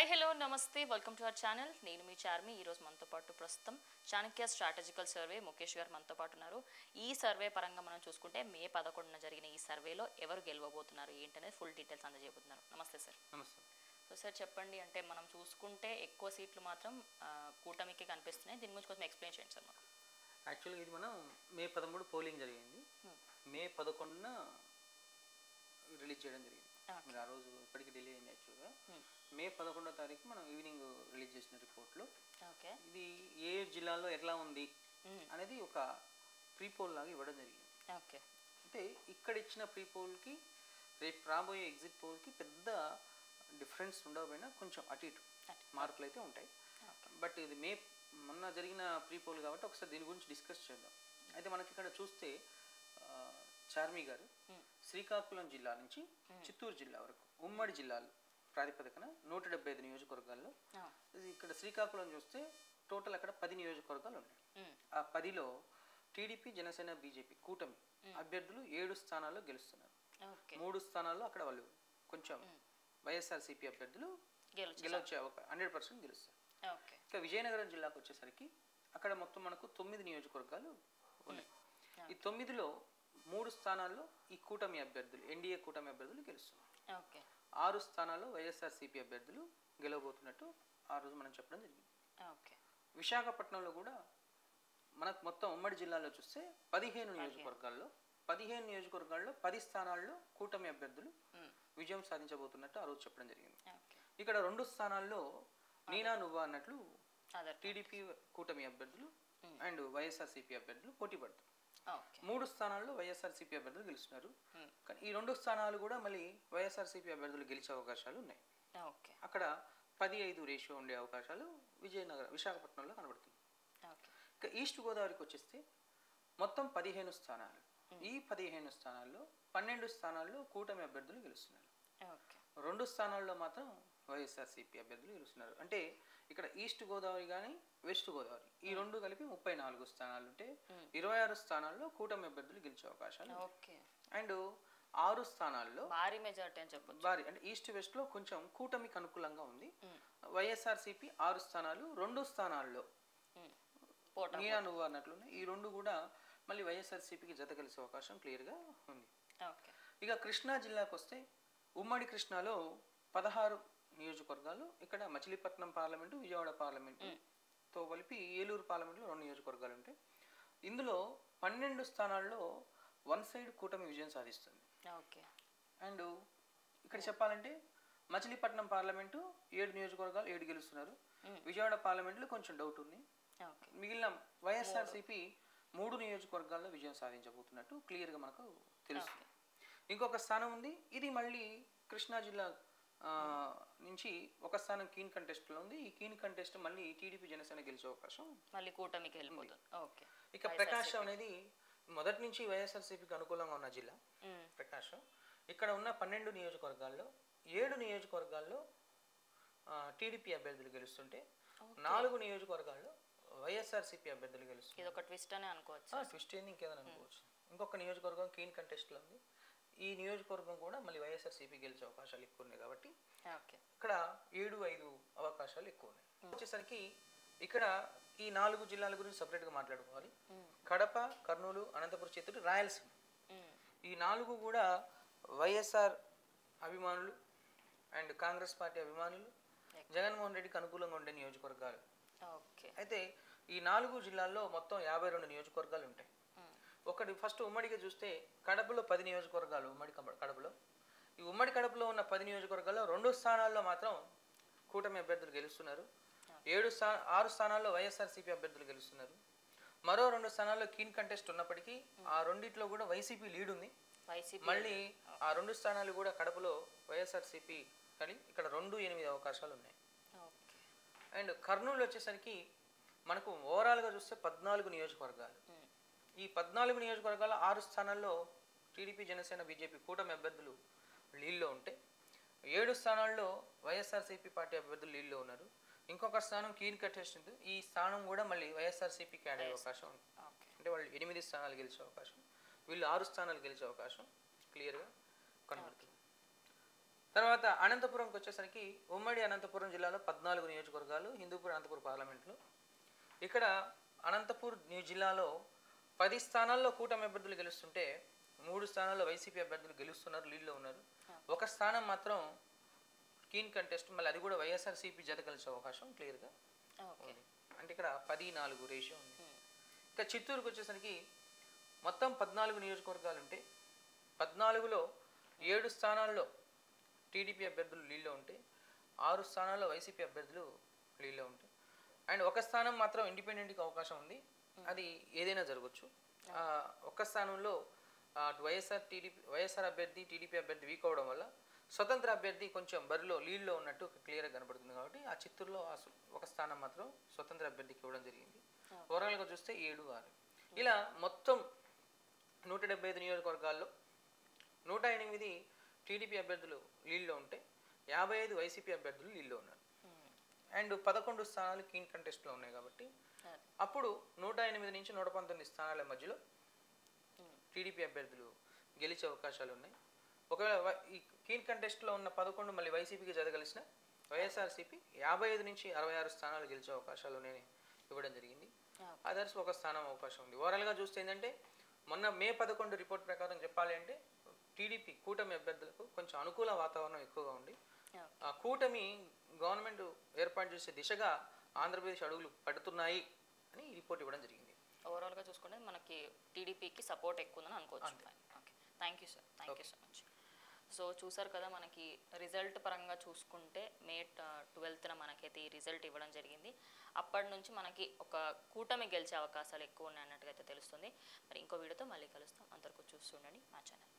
Hi hello నమస్తే welcome to our channel. నేను మీ చార్మి. ఈరోజు మనతో పాటు ప్రస్తుతం చాణక్య స్ట్రాటజికల్ సర్వే ముఖేష్ గారు మనతో పాటు ఉన్నారు. ఈ సర్వే పరంగా మనం చూసుకుంటే మే 11న జరిగిన ఈ సర్వేలో ఎవరు గెలవబోతున్నారు ఏంటనేది ఫుల్ డీటెయిల్స్ అందజేయబోతున్నారు. నమస్తే సార్. నమస్తే. సో సార్ చెప్పండి, అంటే మనం చూసుకుంటే ఎక్కువ సీట్లు మాత్రం కూటమికి కనిపిస్తున్నాయి. దీని గురించి కొంచెం ఎక్స్ప్లెయిన్ చేయండి సార్ మాకు. యాక్చువల్గా ఇది మనం మే 13 పోలింగ్ జరిగింది. మే 11న రిలీజ్ చేయడం జరిగింది. మరి ఆ రోజు ఇప్పటికి డిలే అయింది. యాక్చువల్గా మే 11వ తారీఖు మనం ఈవినింగ్ రిలీజ్ చేసిన రిపోర్ట్లో ఇది ఏ జిల్లాలో ఎట్లా ఉంది అనేది ఒక ప్రీ పోల్ లాగా ఇవ్వడం జరిగింది. అంటే ఇక్కడ ఇచ్చిన ప్రీ పోల్కి రేపు రాబోయే ఎగ్జిట్ పోల్కి పెద్ద డిఫరెన్స్ ఉండకపోయినా కొంచెం అటు ఇటు మార్కులు అయితే ఉంటాయి. బట్ ఇది మొన్న జరిగిన ప్రీ పోల్ కాబట్టి ఒకసారి దీని గురించి డిస్కస్ చేద్దాం. అయితే మనకి ఇక్కడ చూస్తే చార్మి గారు శ్రీకాకుళం జిల్లా నుంచి చిత్తూరు జిల్లా వరకు ఉమ్మడి జిల్లాలు ప్రాతిపదికన 175 నియోజకవర్గాల్లో ఇక్కడ శ్రీకాకుళం చూస్తే టోటల్ అక్కడ 10 నియోజకవర్గాలు ఉన్నాయి. ఆ 10లో టీడీపీ, జనసేన, బీజేపీ కూటమి అభ్యర్థులు 7 స్థానాల్లో గెలుస్తున్నారు. 3 స్థానాల్లో అక్కడ వాళ్ళు కొంచెం వైఎస్ఆర్సీపీ అభ్యర్థులు గెలవచ్చే 100% గెలుస్తారు. ఇంకా విజయనగరం జిల్లాకు వచ్చేసరికి అక్కడ మొత్తం మనకు 9 నియోజకవర్గాలు ఉన్నాయి. ఈ 9లో 3 స్థానాల్లో ఈ కూటమి అభ్యర్థులు ఎన్డీఏ కూటమి అభ్యర్థులు గెలుస్తున్నారు. 6 స్థానాల్లో వైఎస్ఆర్సీపీ అభ్యర్థులు గెలవబోతున్నట్టు ఆ రోజు మనం చెప్పడం జరిగింది. విశాఖపట్నంలో కూడా మనకు మొత్తం ఉమ్మడి జిల్లాలో చూస్తే 15 నియోజకవర్గాల్లో 10 స్థానాల్లో కూటమి అభ్యర్థులు విజయం సాధించబోతున్నట్టు ఆ రోజు చెప్పడం జరిగింది. ఇక్కడ 2 స్థానాల్లో నీనా నువ్వా అన్నట్లు టీడీపీ కూటమి అభ్యర్థులు అండ్ వైఎస్ఆర్సీపీ అభ్యర్థులు పోటీ పడతారు. 3 స్థానాల్లో వైఎస్ఆర్సీపీ అభ్యర్థులు గెలుస్తున్నారు. కానీ ఈ 2 స్థానాలు కూడా మళ్ళీ వైఎస్ఆర్సీపీ అభ్యర్థులు గెలిచే అవకాశాలు ఉన్నాయి. అక్కడ 10-5 రేషియో ఉండే అవకాశాలు విశాఖపట్నంలో కనబడుతుంది. ఇక ఈస్ట్ గోదావరికి వచ్చేస్తే మొత్తం 15 స్థానాలు. ఈ 15 స్థానాల్లో 12 స్థానాల్లో కూటమి అభ్యర్థులు గెలుస్తున్నారు. 2 స్థానాల్లో మాత్రం వైఎస్ఆర్సీపీ అభ్యర్థులు గెలుస్తున్నారు. అంటే ఇక్కడ ఈస్ట్ గోదావరి కానీ వెస్ట్ గోదావరి ఈ 2 కలిపి 34 స్థానాలు ఉంటే 26 స్థానాల్లో కూటమి అభ్యర్థులు గెలిచే అవకాశాలు. అండ్ 6 స్థానాల్లో భారీ మెజారిటీ అని చెప్పొచ్చు. భారీ అంటే ఈస్ట్ వెస్ట్ లో కొంచెం కూటమికి అనుకూలంగా ఉంది. వైఎస్ఆర్సీపీ 6 స్థానాలు, 2 స్థానాల్లో నీనా నువ్వు అన్నట్లున్నాయి. ఈ 2 కూడా మళ్ళీ వైఎస్ఆర్సీపీకి జత కలిసే అవకాశం క్లియర్గా ఉంది. ఇక కృష్ణా జిల్లాకు వస్తే ఉమ్మడి కృష్ణాలో 16 నియోజకవర్గాలు. ఇక్కడ మచిలీపట్నం పార్లమెంటు, విజయవాడ పార్లమెంటుతో కలిపి ఏలూరు పార్లమెంటులో 2 నియోజకవర్గాలు ఉంటాయి. ఇందులో 12 స్థానాల్లో వన్ సైడ్ కూటమి విజయం సాధిస్తుంది. అండ్ ఇక్కడ చెప్పాలంటే మచిలీపట్నం పార్లమెంటు 7 నియోజకవర్గాలు 7 గెలుస్తున్నారు. విజయవాడ పార్లమెంటులో కొంచెం డౌట్ ఉంది. మిగిలిన వైఎస్ఆర్సీపీ 3 నియోజకవర్గాల్లో విజయం సాధించబోతున్నట్టు క్లియర్గా మనకు తెలుస్తుంది. ఇంకొక స్థానం ఉంది. ఇది మళ్ళీ కృష్ణా జిల్లా నుంచి ఒక స్థానం కీన్ కంటెస్ట్లో ఉంది. ఈ కీన్ కంటెస్ట్ మళ్ళీ టీడీపీ, జనసేన గెలిచే అవకాశం మళ్ళీ కూటమికి వెళ్ళిపోతుంది. ఇక ప్రకాశం అనేది మొదటి నుంచి వైఎస్ఆర్సీపీకి అనుకూలంగా ఉన్న జిల్లా ప్రకాశం. ఇక్కడ ఉన్న 12 నియోజకవర్గాల్లో 7 నియోజకవర్గాల్లో టీడీపీ అభ్యర్థులు గెలుస్తుంటే 4 నియోజకవర్గాల్లో వైఎస్ఆర్సీపీ అభ్యర్థులు గెలుస్తుంది. ఇది ఒక ట్విస్ట్ అనే అనుకోవచ్చు. ట్విస్ట్ ఏంది ఇంకేదని అనుకోవచ్చు. ఇంకొక నియోజకవర్గం కీన్ కంటెస్ట్లో ఉంది. ఈ నియోజకవర్గం కూడా మళ్ళీ వైఎస్ఆర్సీపీ గెలిచే అవకాశాలు ఎక్కువ ఉన్నాయి. కాబట్టి ఇక్కడ 7-5 అవకాశాలు ఎక్కువ ఉన్నాయి. వచ్చేసరికి ఇక్కడ ఈ 4 జిల్లాల గురించి సపరేట్గా మాట్లాడుకోవాలి. కడప, కర్నూలు, అనంతపురం, చిత్తూరు, రాయలసీమ ఈ 4 కూడా వైఎస్ఆర్ అభిమానులు అండ్ కాంగ్రెస్ పార్టీ అభిమానులు, జగన్మోహన్ రెడ్డికి అనుకూలంగా ఉండే నియోజకవర్గాలు. అయితే ఈ 4 జిల్లాల్లో మొత్తం 52 నియోజకవర్గాలు ఉంటాయి. ఒకటి ఫస్ట్ ఉమ్మడిగా చూస్తే కడపలో 10 నియోజకవర్గాలు. కడపలో ఈ ఉమ్మడి కడపలో ఉన్న 10 నియోజకవర్గాల్లో 2 స్థానాల్లో మాత్రం కూటమి అభ్యర్థులు గెలుస్తున్నారు. 6 స్థానాల్లో వైఎస్ఆర్సీపీ అభ్యర్థులు గెలుస్తున్నారు. మరో 2 స్థానాల్లో కీన్ కంటెస్ట్ ఉన్నప్పటికీ ఆ రెండిట్లో కూడా వైసీపీ లీడ్ ఉంది. మళ్ళీ ఆ 2 స్థానాలు కూడా కడపలో వైఎస్ఆర్సీపీ కానీ ఇక్కడ 2-8 అవకాశాలు ఉన్నాయి. అండ్ కర్నూలు వచ్చేసరికి మనకు ఓవరాల్గా చూస్తే 14 నియోజకవర్గాలు. ఈ 14 నియోజకవర్గాల 6 స్థానాల్లో టీడీపీ, జనసేన, బీజేపీ కూటమి అభ్యర్థులు లీడ్లో ఉంటే 7 స్థానాల్లో వైఎస్ఆర్సీపీ పార్టీ అభ్యర్థులు లీడ్లో ఉన్నారు. ఇంకొక స్థానం కీన్ కంటెస్ట్ ఉంది. ఈ స్థానం కూడా మళ్ళీ వైఎస్ఆర్సీపీకి ఆడే అవకాశం ఉంది. అంటే వాళ్ళు 8 స్థానాలు గెలిచే అవకాశం, వీళ్ళు 6 స్థానాలు గెలిచే అవకాశం క్లియర్గా కనబడుతుంది. తర్వాత అనంతపురంకి వచ్చేసరికి ఉమ్మడి అనంతపురం జిల్లాలో 14 నియోజకవర్గాలు, హిందూపూర్ అనంతపురం పార్లమెంట్లు. ఇక్కడ అనంతపూర్ జిల్లాలో 10 స్థానాల్లో కూటమి అభ్యర్థులు గెలుస్తుంటే 3 స్థానాల్లో వైసీపీ అభ్యర్థులు గెలుస్తున్నారు, లీడ్లో ఉన్నారు. ఒక స్థానం మాత్రం కీన్ కంటెస్ట్, మళ్ళీ అది కూడా వైఎస్ఆర్సీపీ జత కలిసే అవకాశం క్లియర్గా ఉంది. అంటే ఇక్కడ 10-4 రేషియో ఉంది. ఇంకా చిత్తూరుకు వచ్చేసరికి మొత్తం 14 నియోజకవర్గాలు ఉంటే 14లో 7 స్థానాల్లో టీడీపీ అభ్యర్థులు లీడ్లో ఉంటే 6 స్థానాల్లో వైసీపీ అభ్యర్థులు లీడ్లో ఉంటాయి. అండ్ ఒక స్థానం మాత్రం ఇండిపెండెంట్కి అవకాశం ఉంది, అది ఏదైనా జరగచ్చు. ఒక్క స్థానంలో వైఎస్ఆర్ అభ్యర్థి టీడీపీ అభ్యర్థి వీక్ అవడం వల్ల స్వతంత్ర అభ్యర్థి కొంచెం బరిలో లీడ్లో ఉన్నట్టు క్లియర్గా కనబడుతుంది. కాబట్టి ఆ చిత్తూరులో ఒక స్థానం మాత్రం స్వతంత్ర అభ్యర్థికి ఇవ్వడం జరిగింది. ఓవరాల్గా చూస్తే 7-6 ఇలా మొత్తం 175 నియోజకవర్గాల్లో 108 టీడీపీ అభ్యర్థులు లీడ్లో ఉంటే 55 వైసీపీ అభ్యర్థులు లీడ్లో ఉన్నారు. అండ్ 11 స్థానాలు కీన్ కంటెస్ట్లో ఉన్నాయి. కాబట్టి అప్పుడు 108 నుంచి 119 స్థానాల మధ్యలో టీడీపీ అభ్యర్థులు గెలిచే అవకాశాలు ఉన్నాయి. ఒకవేళ ఈ కీన్ కంటెస్ట్లో ఉన్న 11 మళ్ళీ వైసీపీకి జరగలిసిన వైఎస్ఆర్సీపీ 55 నుంచి 66 స్థానాలు గెలిచే అవకాశాలు ఉన్నాయని ఇవ్వడం జరిగింది. అదర్స్ ఒక స్థానం అవకాశం ఉంది. ఓవరాల్గా చూస్తే ఏంటంటే మొన్న మే 11 రిపోర్ట్ ప్రకారం చెప్పాలి అంటే టీడీపీ కూటమి అభ్యర్థులకు కొంచెం అనుకూల వాతావరణం ఎక్కువగా ఉంది. ఆ కూటమి గవర్నమెంట్ ఏర్పాటు చేసే దిశగా ఆంధ్రప్రదేశ్ అడుగులు పడుతున్నాయి అని రిపోర్ట్ ఇవ్వడం జరిగింది. ఓవరాల్గా చూసుకుంటే మనకి టీడీపీకి సపోర్ట్ ఎక్కువ ఉందని అనుకోవచ్చు. Okay, thank you sir, thank you so much. So చూసారు కదా, మనకి రిజల్ట్ పరంగా చూసుకుంటే మే 12న మనకైతే ఈ రిజల్ట్ ఇవ్వడం జరిగింది. అప్పటి నుంచి మనకి ఒక కూటమి గెలిచే అవకాశాలు ఎక్కువ ఉన్నాయి అన్నట్టుగా అయితే తెలుస్తుంది. మరి ఇంకో వీడియోతో మళ్ళీ కలుస్తాం. అంతవరకు చూస్తుండండి మా ఛానల్.